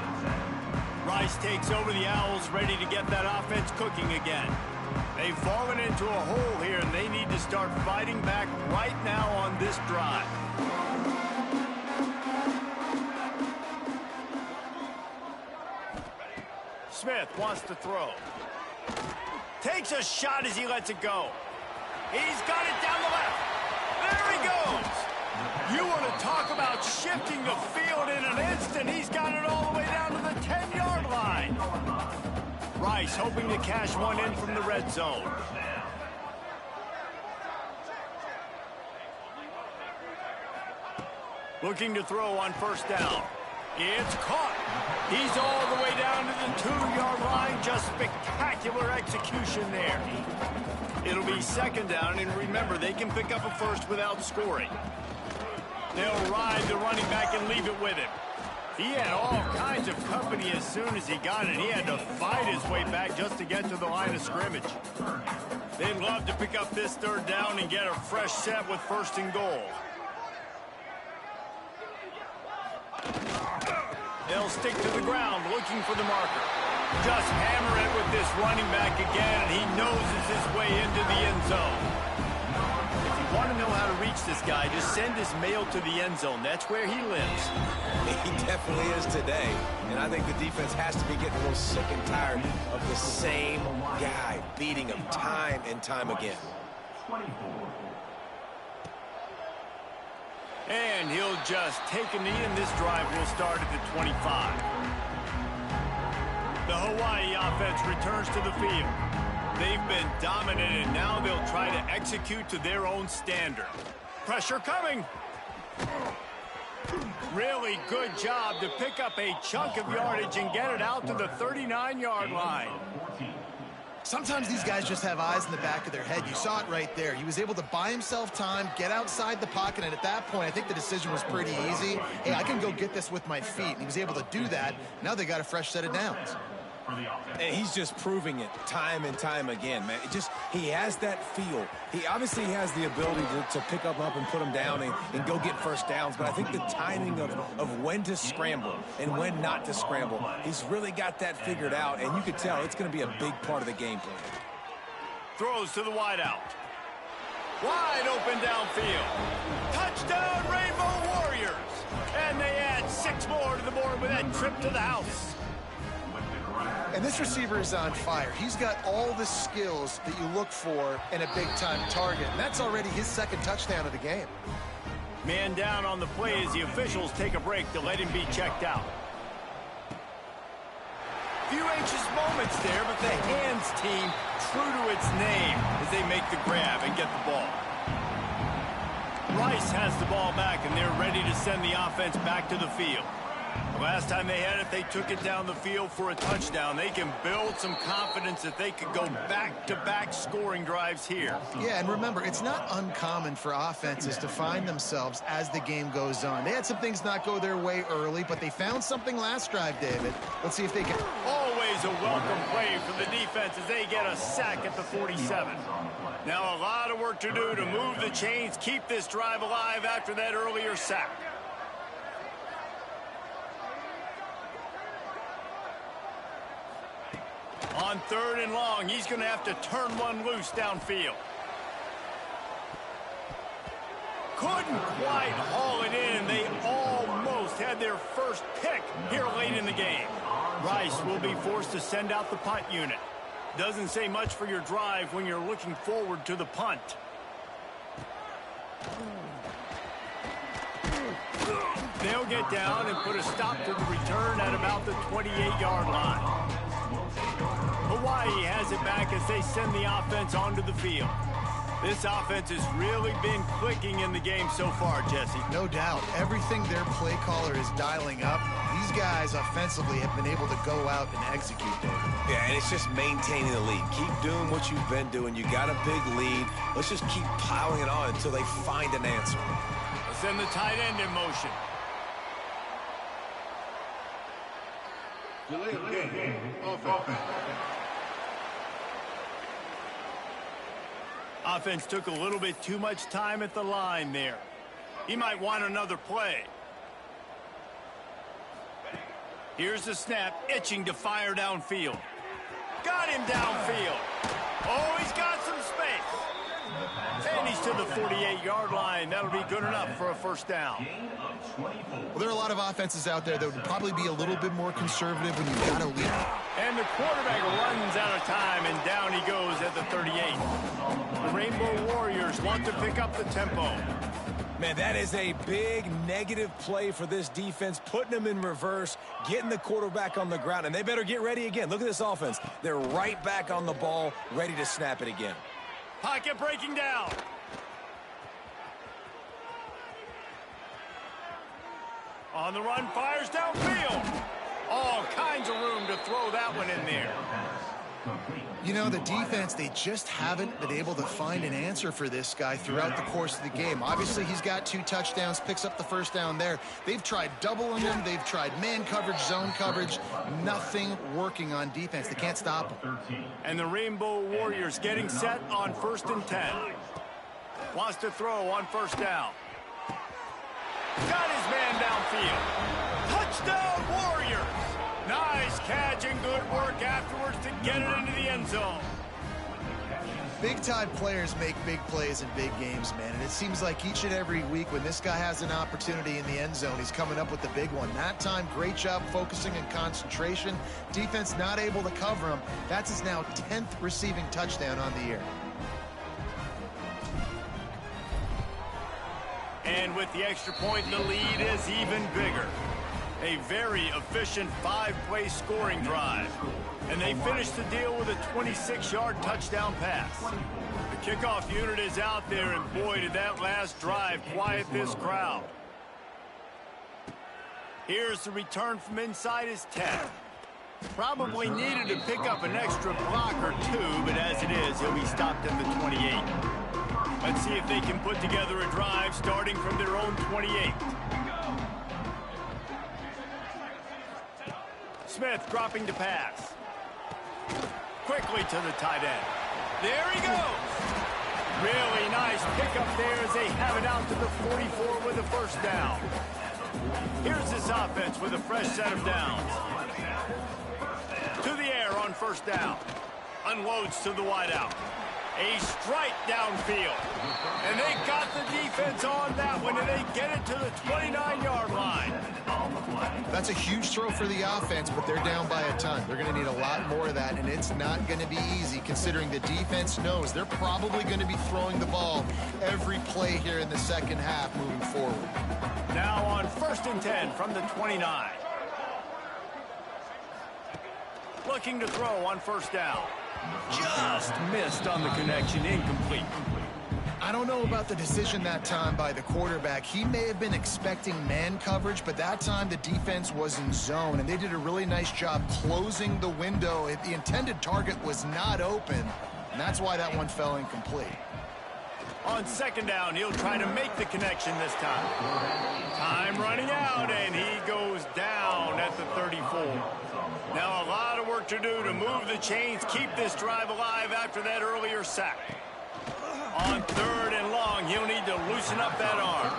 Rice takes over the Owls, ready to get that offense cooking again. They've fallen into a hole here, and they need to start fighting back right now on this drive. Smith wants to throw. Takes a shot as he lets it go. He's got it down the left. There he goes. You want to talk about shifting the field in an instant. He's got it all the way down to the 10-yard line. Rice hoping to cash one in from the red zone. Looking to throw on first down. It's caught. He's all the way down to the 2-yard line. Just spectacular execution there. It'll be second down, and remember, they can pick up a first without scoring. They'll ride the running back and leave it with him. He had all kinds of company as soon as he got it. He had to fight his way back just to get to the line of scrimmage. They'd love to pick up this third down and get a fresh set with first and goal. They'll stick to the ground looking for the marker. Just hammer it with this running back again, and he noses his way into the end zone. If you want to know how to reach this guy, just send his mail to the end zone. That's where he lives. He definitely is today. And I think the defense has to be getting a little sick and tired of the same guy beating him time and time again. And he'll just take a knee, and this drive will start at the 25. The Hawaii offense returns to the field. They've been dominant, and now they'll try to execute to their own standard. Pressure coming. Really good job to pick up a chunk of yardage and get it out to the 39-yard line. Sometimes these guys just have eyes in the back of their head. You saw it right there. He was able to buy himself time, get outside the pocket, and at that point, I think the decision was pretty easy. Hey, I can go get this with my feet. And he was able to do that. Now they got a fresh set of downs. And he's just proving it time and time again, man. He has that feel. He obviously has the ability to pick up and put him down and go get first downs, but I think the timing of when to scramble and when not to scramble, he's really got that figured out, and you could tell it's going to be a big part of the game plan. Throws to the wideout. Wide open downfield. Touchdown, Rainbow Warriors! And they add 6 more to the board with that trip to the house. And this receiver is on fire. He's got all the skills that you look for in a big-time target. And that's already his second touchdown of the game. Man down on the play as the officials take a break to let him be checked out. Few anxious moments there, but the hands team true to its name as they make the grab and get the ball. Rice has the ball back, and they're ready to send the offense back to the field. The last time they had it, they took it down the field for a touchdown. They can build some confidence that they could go back-to-back scoring drives here. Yeah, and remember, it's not uncommon for offenses to find themselves as the game goes on. They had some things not go their way early, but they found something last drive, David. Let's see if they can... Always a welcome play for the defense as they get a sack at the 47. Now a lot of work to do to move the chains, keep this drive alive after that earlier sack. On 3rd and long, he's going to have to turn one loose downfield. Couldn't quite haul it in. They almost had their first pick here late in the game. Rice will be forced to send out the punt unit. Doesn't say much for your drive when you're looking forward to the punt. They'll get down and put a stop to the return at about the 28-yard line. Hawaii has it back as they send the offense onto the field. This offense has really been clicking in the game so far, Jesse. No doubt. Everything their play caller is dialing up, these guys offensively have been able to go out and execute, David. Yeah, and it's just maintaining the lead. Keep doing what you've been doing. You got a big lead. Let's just keep piling it on until they find an answer. send the tight end in motion. Delay game. Offense. Offense took a little bit too much time at the line there. He might want another play. Here's the snap, itching to fire downfield. Got him downfield. Oh, he's got some space. And he's to the 48-yard line. That'll be good enough for a first down. Well, there are a lot of offenses out there that would probably be a little bit more conservative when you've got a lead. And the quarterback runs out of time, and down he goes at the 38. The Rainbow Warriors want to pick up the tempo. Man, that is a big negative play for this defense, putting them in reverse, getting the quarterback on the ground, and they better get ready again. Look at this offense. They're right back on the ball, ready to snap it again. Pocket breaking down. On the run, fires downfield. All kinds of room to throw that one in there. You know, the defense, they just haven't been able to find an answer for this guy throughout the course of the game. Obviously, he's got 2 touchdowns, picks up the first down there. They've tried doubling him. They've tried man coverage, zone coverage. Nothing working on defense. They can't stop him. And the Rainbow Warriors getting set on 1st and 10. Wants to throw on first down. Got his man downfield. Touchdown, Warriors! Nice catch and good work afterwards to get it into the end zone. Big-time players make big plays in big games, man. And it seems like each and every week when this guy has an opportunity in the end zone, he's coming up with the big one. That time, great job focusing and concentration. Defense not able to cover him. That's his now 10th receiving touchdown on the year. And with the extra point, the lead is even bigger. A very efficient 5-play scoring drive. And they finish the deal with a 26-yard touchdown pass. The kickoff unit is out there, and boy, did that last drive quiet this crowd. Here's the return from inside his 10. Probably needed to pick up an extra block or 2, but as it is, he'll be stopped at the 28. Let's see if they can put together a drive starting from their own 28. Smith dropping to pass. Quickly to the tight end. There he goes. Really nice pickup there as they have it out to the 44 with a first down. Here's this offense with a fresh set of downs. To the air on first down. Unloads to the wideout. A strike downfield. And they got the defense on that one, and they get it to the 29-yard line. That's a huge throw for the offense, but they're down by a ton. They're going to need a lot more of that, and it's not going to be easy considering the defense knows they're probably going to be throwing the ball every play here in the second half moving forward. Now on 1st and 10 from the 29. Looking to throw on first down. Just missed on the connection, incomplete. I don't know about the decision that time by the quarterback. He may have been expecting man coverage, but that time the defense was in zone, and they did a really nice job closing the window. The intended target was not open, and that's why that one fell incomplete. On second down, he'll try to make the connection this time. Time running out, and he goes down at the 34. Now a lot of work to do to move the chains, keep this drive alive after that earlier sack. On 3rd and long, he'll need to loosen up that arm.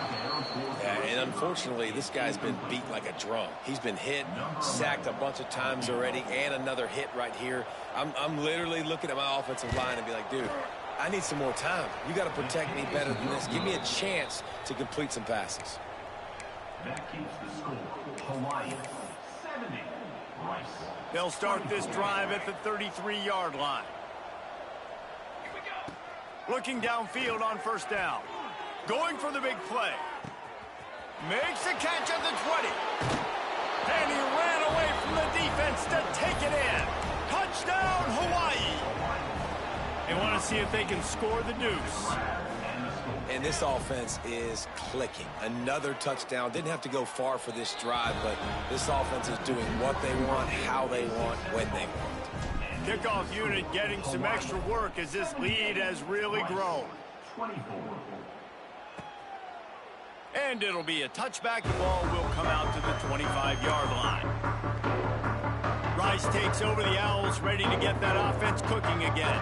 Yeah, and unfortunately, this guy's been beat like a drum. He's been hit, sacked a bunch of times already, and another hit right here. I'm literally looking at my offensive line and be like, dude, I need some more time. You got to protect me better than this. Give me a chance to complete some passes. That keeps the score. Hawaii 70. Rice. They'll start this drive at the 33-yard line. Looking downfield on first down. Going for the big play. Makes a catch at the 20. And he ran away from the defense to take it in. Touchdown, Hawaii. They want to see if they can score the deuce. And this offense is clicking. Another touchdown. Didn't have to go far for this drive, but this offense is doing what they want, how they want, when they want. Kickoff unit getting some extra work as this lead has really grown. 24. And it'll be a touchback. The ball will come out to the 25-yard line. Rice takes over the Owls, ready to get that offense cooking again.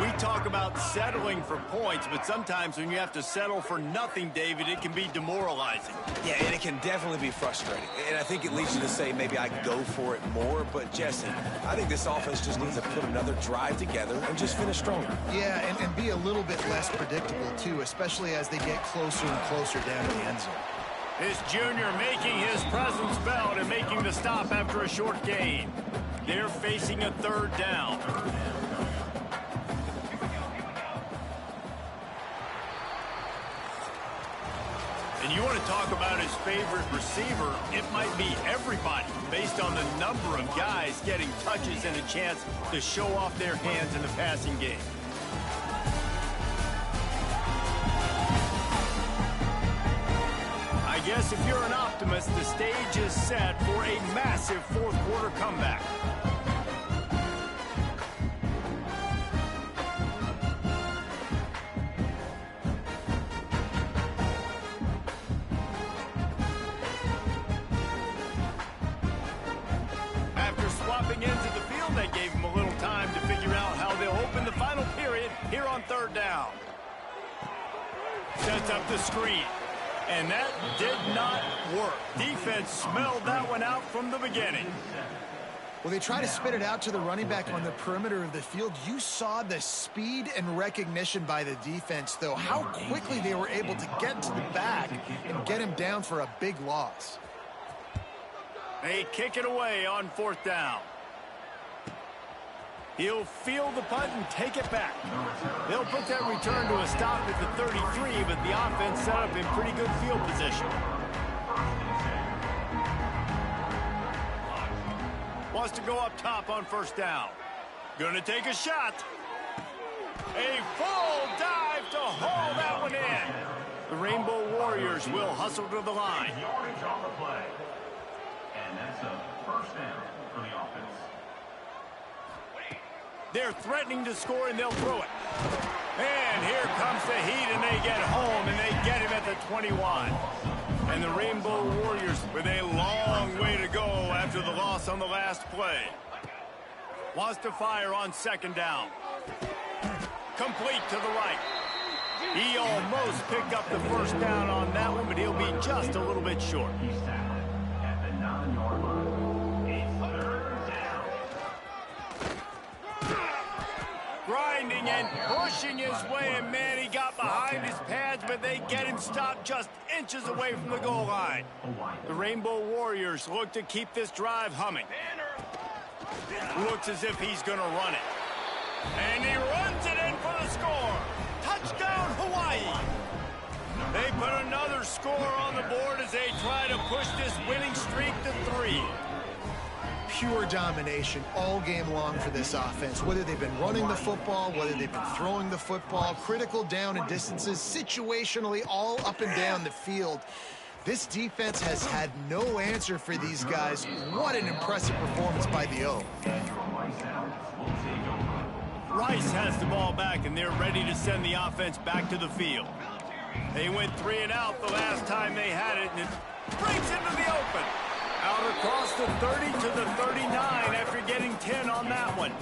We talk about settling for points, but sometimes when you have to settle for nothing, David, it can be demoralizing. Yeah, and it can definitely be frustrating. And I think it leads you to say maybe I could go for it more. But, Jesse, I think this offense just needs to put another drive together and just finish stronger. Yeah, and be a little bit less predictable, too, especially as they get closer and closer down to the end zone. This junior making his presence felt and making the stop after a short gain. They're facing a third down. And you want to talk about his favorite receiver, it might be everybody based on the number of guys getting touches and a chance to show off their hands in the passing game. I guess if you're an optimist, the stage is set for a massive fourth quarter comeback. After swapping into the field, they gave him a little time to figure out how they'll open the final period here on third down. Sets up the screen. And that did not work. Defense smelled that one out from the beginning. Well, they try to spit it out to the running back on the perimeter of the field. You saw the speed and recognition by the defense, though, how quickly they were able to get to the back and get him down for a big loss. They kick it away on fourth down. He'll field the punt and take it back. They'll put that return to a stop at the 33, but the offense set up in pretty good field position. Wants to go up top on first down. Gonna take a shot. A full dive to haul that one in. The Rainbow Warriors will hustle to the line. Yardage on the play. And that's a first down for the offense. They're threatening to score, and they'll throw it. And here comes the heat, and they get home, and they get him at the 21. And the Rainbow Warriors with a long way to go after the loss on the last play. Wants to fire on second down. Complete to the right. He almost picked up the first down on that one, but he'll be just a little bit short. He's tackled at the 9-yard line. It's third down. Grinding and pushing his way, and man, he got behind his pads, but they get him stopped just inches away from the goal line. The Rainbow Warriors look to keep this drive humming. Looks as if he's going to run it. And he runs it in for the score. Touchdown, Hawaii. They put another score on the board as they try to push this winning streak to 3. Pure domination all game long for this offense. Whether they've been running the football, whether they've been throwing the football, critical down and distances, situationally all up and down the field. This defense has had no answer for these guys. What an impressive performance by the O. Rice has the ball back, and they're ready to send the offense back to the field. They went 3 and out the last time they had it, and it breaks into the open. Out across the 30 to the 39 after getting 10 on that one.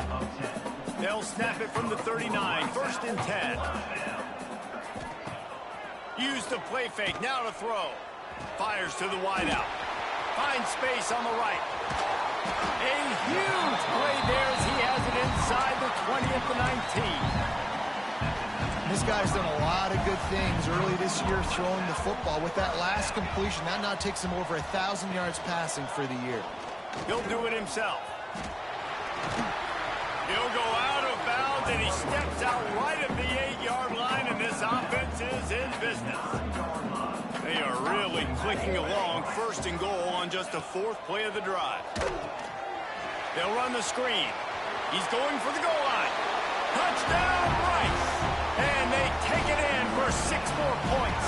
They'll snap it from the 39, first and 10. Use the play fake, now to throw. Fires to the wideout. Finds space on the right. A huge play there as he has it inside the 20 at the 19. This guy's done a lot of good things early this year throwing the football. With that last completion, that now takes him over 1,000 yards passing for the year. He'll do it himself. He'll go out of bounds, and he steps out right at the 8-yard line, and this offense is in business. They are really clicking along, first and goal on just the 4th play of the drive. They'll run the screen. He's going for the goal line. Touchdown, Rice! And they take it in for 6 more points.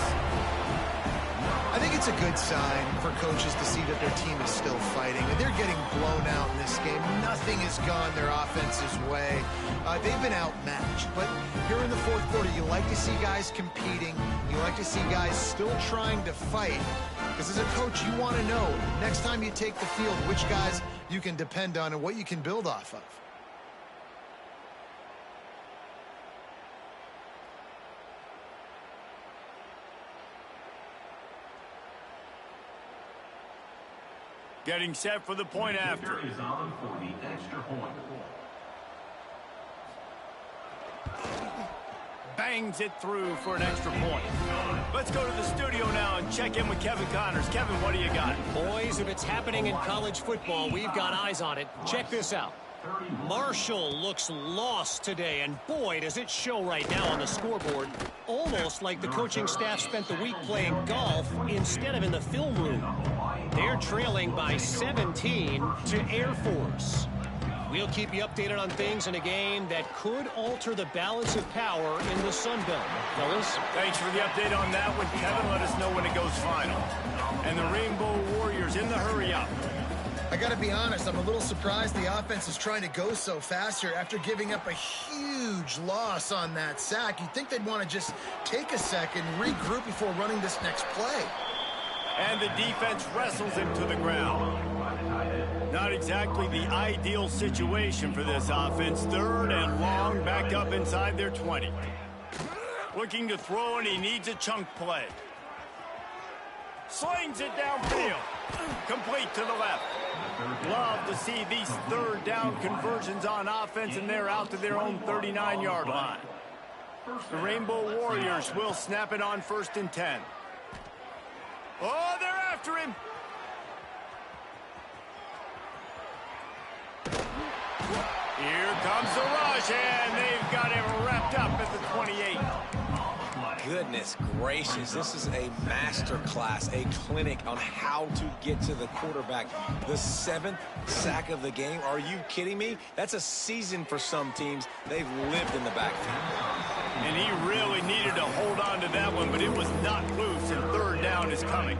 I think it's It's a good sign for coaches to see that their team is still fighting, and they're getting blown out in this game. Nothing has gone their offense's way. They've been outmatched, but here in the fourth quarter, you like to see guys competing. You like to see guys still trying to fight, because as a coach, you want to know next time you take the field which guys you can depend on and what you can build off of. Getting set for the point after. Is on for the extra point. Bangs it through for an extra point. Let's go to the studio now and check in with Kevin Connors. Kevin, what do you got? Boys, if it's happening in college football, we've got eyes on it. Check this out. Marshall looks lost today, and boy, does it show right now on the scoreboard. Almost like the coaching staff spent the week playing golf instead of in the film room. They're trailing by 17 to Air Force. We'll keep you updated on things in a game that could alter the balance of power in the Sun Belt. Fellas? Thanks for the update on that one, Kevin. Let us know when it goes final. And the Rainbow Warriors in the hurry-up. I got to be honest, I'm a little surprised the offense is trying to go so fast here after giving up a huge loss on that sack. You'd think they'd want to just take a second, regroup before running this next play. And the defense wrestles him to the ground. Not exactly the ideal situation for this offense. Third and long, back up inside their 20. Looking to throw, and he needs a chunk play. Slings it downfield. Complete to the left. Love to see these third down conversions on offense, and they're out to their own 39-yard line. The Rainbow Warriors will snap it on 1st and 10. Oh, they're after him. Here comes the rush, and they've got him wrapped up at the 28. Goodness gracious, this is a master class, a clinic on how to get to the quarterback. The 7th sack of the game. Are you kidding me? That's a season for some teams. They've lived in the backfield. And he really needed to hold on to that one, but it was not loose, and third down is coming.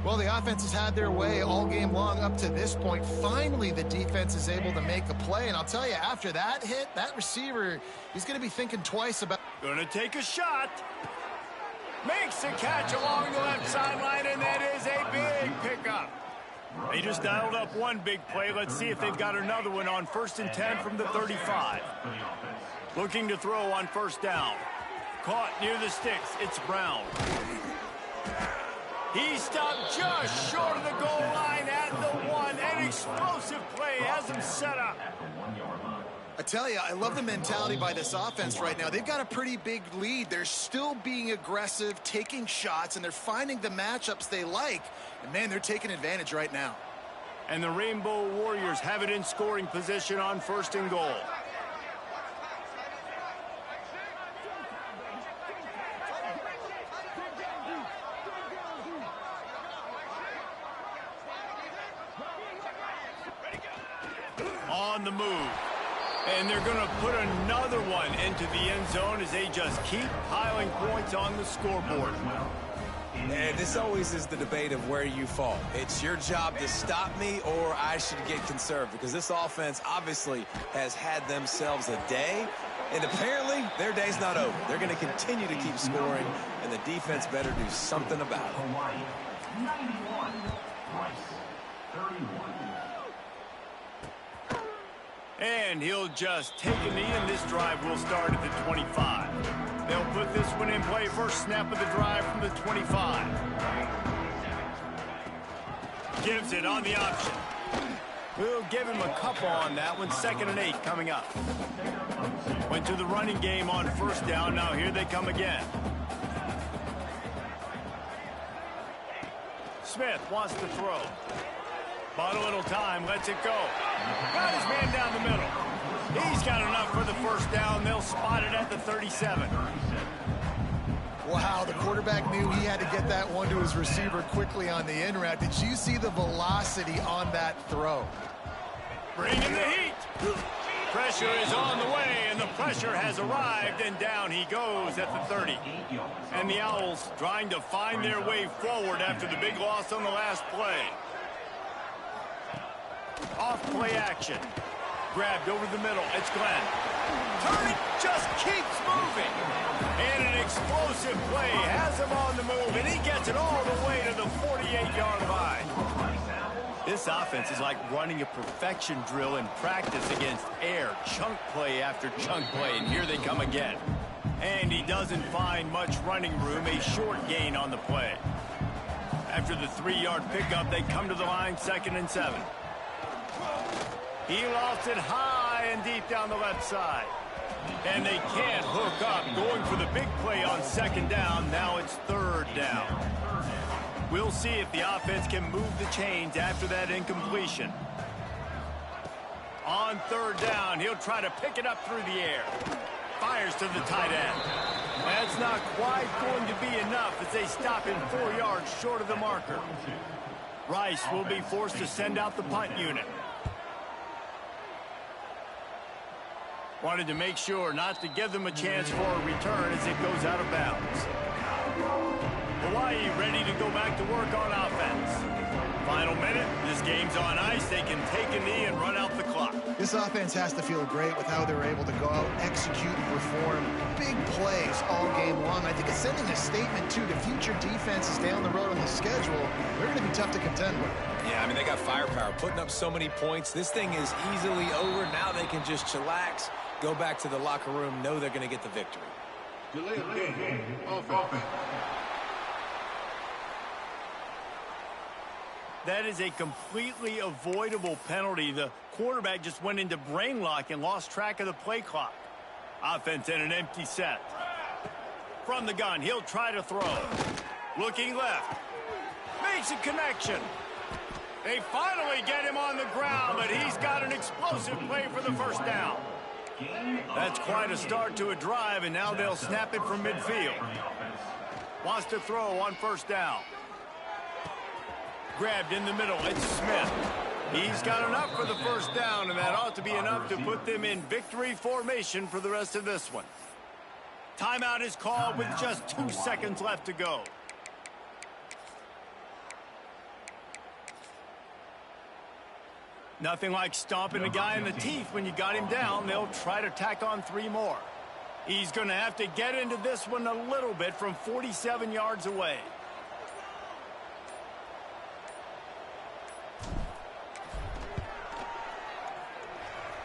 Well, the offense has had their way all game long up to this point. Finally, the defense is able to make a play. And I'll tell you, after that hit, that receiver, he's going to be thinking twice about... Gonna take a shot. Makes a catch along the left sideline, and that is a big pickup. They just dialed up one big play. Let's see if they've got another one on 1st and 10 from the 35. Looking to throw on 1st down. Caught near the sticks. It's Brown. He stopped just short of the goal line at the 1. An explosive play has him set up. I tell you, I love the mentality by this offense right now. They've got a pretty big lead. They're still being aggressive, taking shots, and they're finding the matchups they like. And, man, they're taking advantage right now. And the Rainbow Warriors have it in scoring position on 1st and goal. On the move. And they're going to put another one into the end zone as they just keep piling points on the scoreboard. And this always is the debate of where you fall. It's your job to stop me, or I should get conserved, because this offense obviously has had themselves a day, and apparently their day's not over. They're going to continue to keep scoring, and the defense better do something about it. Hawaii, 91. Rice, 31. And he'll just take a knee, and this drive will start at the 25. They'll put this one in play. First snap of the drive from the 25. Gives it on the option. We'll give him a couple on that one. 2nd and 8 coming up. Went to the running game on 1st down. Now here they come again. Smith wants to throw. Bought a little time, lets it go. Got his man down the middle. He's got enough for the 1st down. They'll spot it at the 37. Wow, the quarterback knew he had to get that one to his receiver quickly on the in route. Did you see the velocity on that throw? Bringing the heat. Pressure is on the way, and the pressure has arrived, and down he goes at the 30. And the Owls trying to find their way forward after the big loss on the last play. Off-play action. Grabbed over the middle. It's Glenn. Turning just keeps moving. And an explosive play has him on the move, and he gets it all the way to the 48-yard line. This offense is like running a perfection drill in practice against air. Chunk play after chunk play, and here they come again. And he doesn't find much running room, a short gain on the play. After the 3-yard pickup, they come to the line, 2nd and 7. He lost it high and deep down the left side. And they can't hook up, going for the big play on 2nd down. Now it's 3rd down. We'll see if the offense can move the chains after that incompletion. On 3rd down, he'll try to pick it up through the air. Fires to the tight end. That's not quite going to be enough as they stop him 4 yards short of the marker. Rice will be forced to send out the punt unit. Wanted to make sure not to give them a chance for a return as it goes out of bounds. Hawaii ready to go back to work on offense. Final minute, this game's on ice. They can take a knee and run out the clock. This offense has to feel great with how they're able to go out, execute, and perform big plays all game long. I think it's sending a statement, too, to future defenses down the road on the schedule. They're going to be tough to contend with. Yeah, I mean, they got firepower, putting up so many points. This thing is easily over. Now they can just chillax, go back to the locker room, know they're going to get the victory. Delay of game. Offense. That is a completely avoidable penalty. The quarterback just went into brain lock and lost track of the play clock. Offense in an empty set. From the gun, he'll try to throw. Looking left. Makes a connection. They finally get him on the ground, but he's got an explosive play for the 1st down. That's quite a start to a drive, and now they'll snap it from midfield. Wants to throw on 1st down. Grabbed in the middle, it's Smith. He's got enough for the 1st down, and that ought to be enough to put them in victory formation for the rest of this one. Timeout is called with just 2 seconds left to go. Nothing like stomping a guy in the teeth when you got him down. They'll try to tack on 3 more. He's going to have to get into this one a little bit from 47 yards away.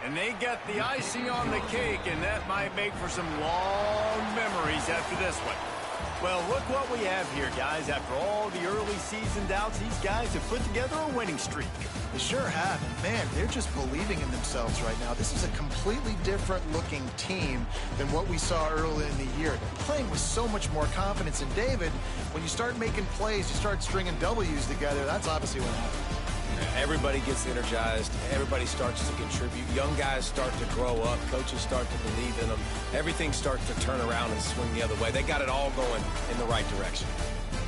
And they get the icing on the cake, and that might make for some long memories after this one. Well, look what we have here, guys. After all the early season doubts, these guys have put together a winning streak. They sure have, and man, they're just believing in themselves right now. This is a completely different-looking team than what we saw early in the year. They're playing with so much more confidence. And David, when you start making plays, you start stringing W's together, that's obviously what happens. Everybody gets energized. Everybody starts to contribute. Young guys start to grow up. Coaches start to believe in them. Everything starts to turn around and swing the other way. They got it all going in the right direction.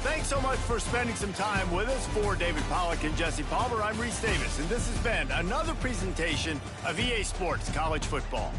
Thanks so much for spending some time with us. For David Pollack and Jesse Palmer, I'm Reese Davis, and this has been another presentation of EA Sports College Football.